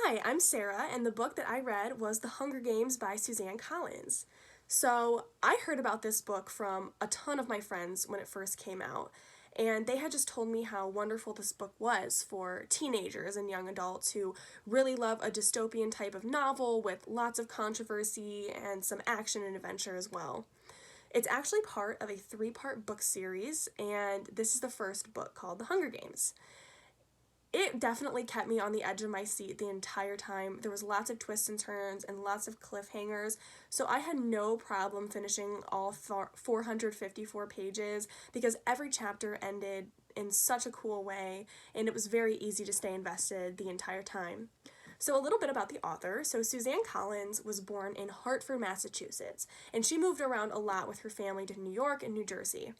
Hi, I'm Sarah, and the book that I read was The Hunger Games by Suzanne Collins. So, I heard about this book from a ton of my friends when it first came out, and they had just told me how wonderful this book was for teenagers and young adults who really love a dystopian type of novel with lots of controversy and some action and adventure as well. It's actually part of a three-part book series, and this is the first book called The Hunger Games. It definitely kept me on the edge of my seat the entire time. There was lots of twists and turns and lots of cliffhangers, so I had no problem finishing all 454 pages because every chapter ended in such a cool way, and it was very easy to stay invested the entire time. So, a little bit about the author. So, Suzanne Collins was born in Hartford, Massachusetts, and she moved around a lot with her family to New York and New Jersey.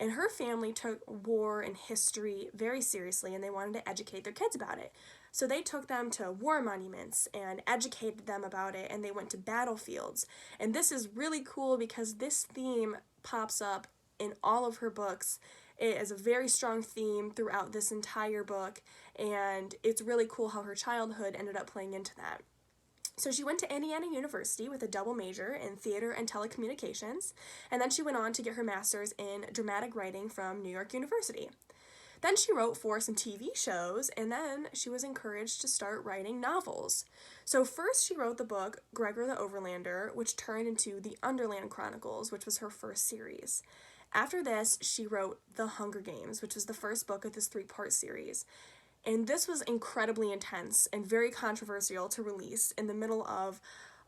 And her family took war and history very seriously, and they wanted to educate their kids about it. So they took them to war monuments and educated them about it, and they went to battlefields. And this is really cool because this theme pops up in all of her books. It is a very strong theme throughout this entire book, and it's really cool how her childhood ended up playing into that. So she went to Indiana University with a double major in theater and telecommunications, and then she went on to get her master's in dramatic writing from New York University. Then she wrote for some TV shows, and then she was encouraged to start writing novels. So first she wrote the book Gregor the Overlander, which turned into the Underland Chronicles, which was her first series. After this, she wrote The Hunger Games, which was the first book of this three-part series. And this was incredibly intense and very controversial to release in the middle of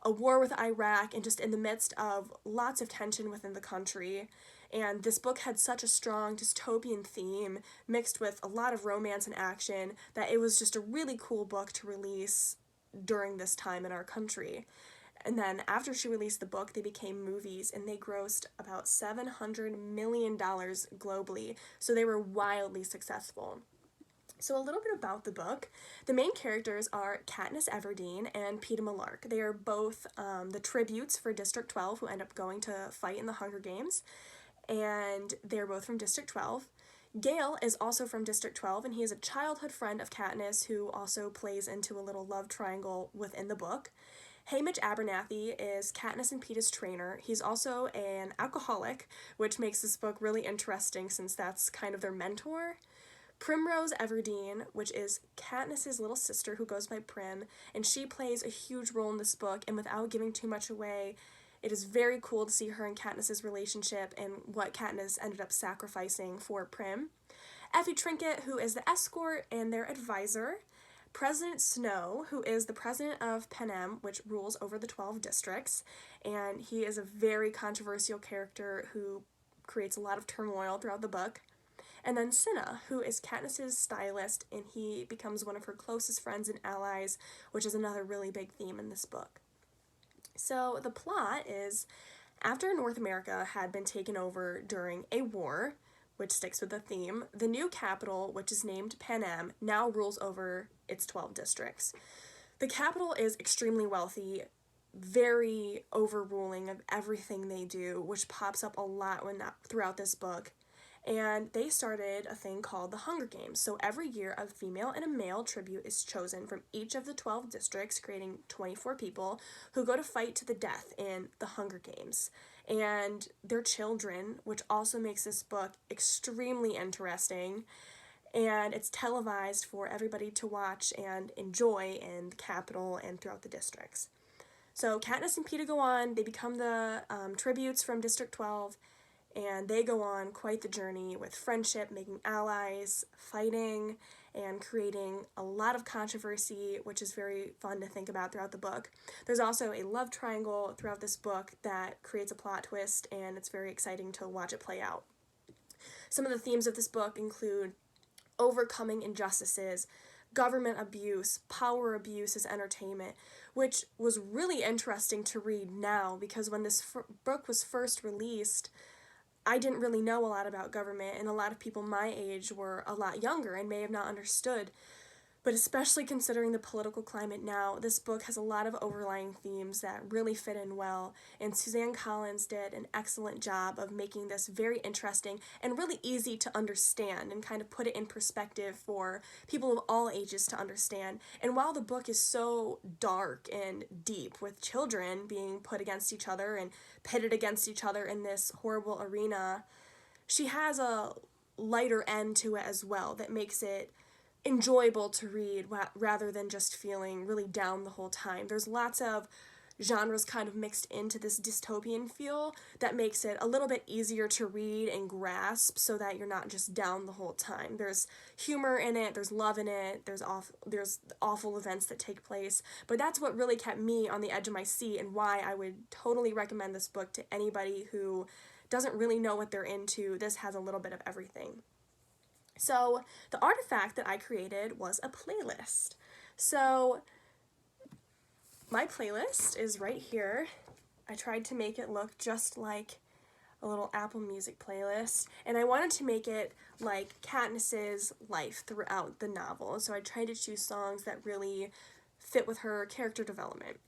a war with Iraq and just in the midst of lots of tension within the country. And this book had such a strong dystopian theme mixed with a lot of romance and action that it was just a really cool book to release during this time in our country. And then after she released the book, they became movies and they grossed about $700 million globally. So they were wildly successful. So a little bit about the book. The main characters are Katniss Everdeen and Peeta Mellark. They are both the tributes for District 12 who end up going to fight in the Hunger Games, and they're both from District 12. Gale is also from District 12, and he is a childhood friend of Katniss who also plays into a little love triangle within the book. Haymitch Abernathy is Katniss and Peeta's trainer. He's also an alcoholic, which makes this book really interesting since that's kind of their mentor. Primrose Everdeen, which is Katniss's little sister who goes by Prim, and she plays a huge role in this book, and without giving too much away, it is very cool to see her and Katniss's relationship and what Katniss ended up sacrificing for Prim. Effie Trinket, who is the escort and their advisor. President Snow, who is the president of Panem, which rules over the 12 districts, and he is a very controversial character who creates a lot of turmoil throughout the book. And then Cinna, who is Katniss's stylist, and he becomes one of her closest friends and allies, which is another really big theme in this book. So the plot is, after North America had been taken over during a war, which sticks with the theme, the new capital, which is named Panem, now rules over its 12 districts. The capital is extremely wealthy, very overruling of everything they do, which pops up a lot throughout this book. And they started a thing called the Hunger Games. So every year, a female and a male tribute is chosen from each of the 12 districts, creating 24 people who go to fight to the death in the Hunger Games. And their children, which also makes this book extremely interesting. And it's televised for everybody to watch and enjoy in the capital and throughout the districts. So Katniss and Peeta go on, they become the tributes from District 12, and they go on quite the journey with friendship, making allies, fighting, and creating a lot of controversy, which is very fun to think about throughout the book. There's also a love triangle throughout this book that creates a plot twist, and it's very exciting to watch it play out. Some of the themes of this book include overcoming injustices, government abuse, power abuse as entertainment, which was really interesting to read now because when this book was first released, I didn't really know a lot about government, and a lot of people my age were a lot younger and may have not understood But especially considering the political climate now, this book has a lot of overlying themes that really fit in well, and Suzanne Collins did an excellent job of making this very interesting and really easy to understand and kind of put it in perspective for people of all ages to understand. And while the book is so dark and deep, with children being put against each other and pitted against each other in this horrible arena, she has a lighter end to it as well that makes it enjoyable to read rather than just feeling really down the whole time. There's lots of genres kind of mixed into this dystopian feel that makes it a little bit easier to read and grasp so that you're not just down the whole time. There's humor in it, there's love in it, there's awful events that take place, but that's what really kept me on the edge of my seat and why I would totally recommend this book to anybody who doesn't really know what they're into. This has a little bit of everything. So the artifact that I created was a playlist. So my playlist is right here. I tried to make it look just like a little Apple Music playlist, and I wanted to make it like Katniss's life throughout the novel. So I tried to choose songs that really fit with her character development.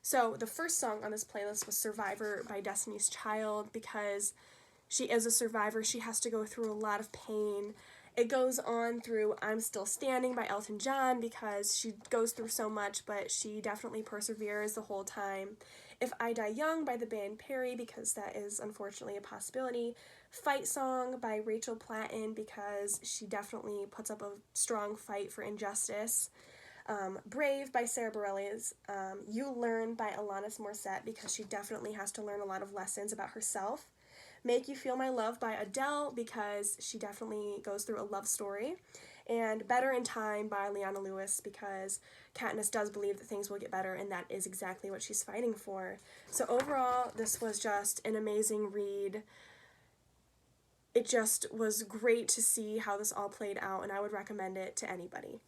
So the first song on this playlist was Survivor by Destiny's Child. Because she is a survivor, she has to go through a lot of pain. It goes on through I'm Still Standing by Elton John, because she goes through so much, but she definitely perseveres the whole time. If I Die Young by the band Perry, because that is unfortunately a possibility. Fight Song by Rachel Platten, because she definitely puts up a strong fight for injustice. Brave by Sarah Bareilles. You Learn by Alanis Morissette, because she definitely has to learn a lot of lessons about herself. Make You Feel My Love by Adele, because she definitely goes through a love story. And Better in Time by Leona Lewis, because Katniss does believe that things will get better, and that is exactly what she's fighting for. So overall, this was just an amazing read. It just was great to see how this all played out, and I would recommend it to anybody.